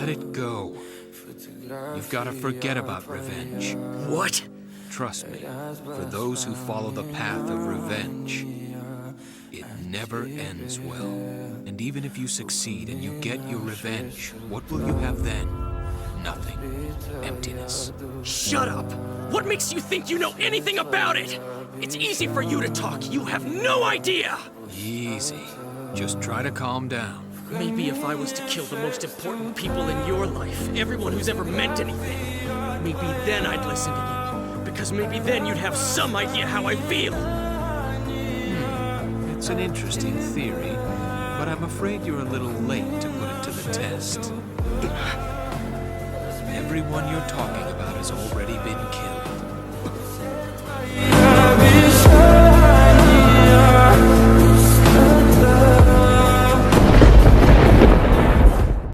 Let it go. You've got to forget about revenge. What? Trust me, for those who follow the path of revenge, it never ends well. And even if you succeed and you get your revenge, what will you have then? Nothing. Emptiness. Shut up! What makes you think you know anything about it? It's easy for you to talk. You have no idea! Easy. Just try to calm down. Maybe if I was to kill the most important people in your life, everyone who's ever meant anything, maybe then I'd listen to you. Because maybe then you'd have some idea how I feel. It's an interesting theory, but I'm afraid you're a little late to put it to the test. Everyone you're talking about has already been killed.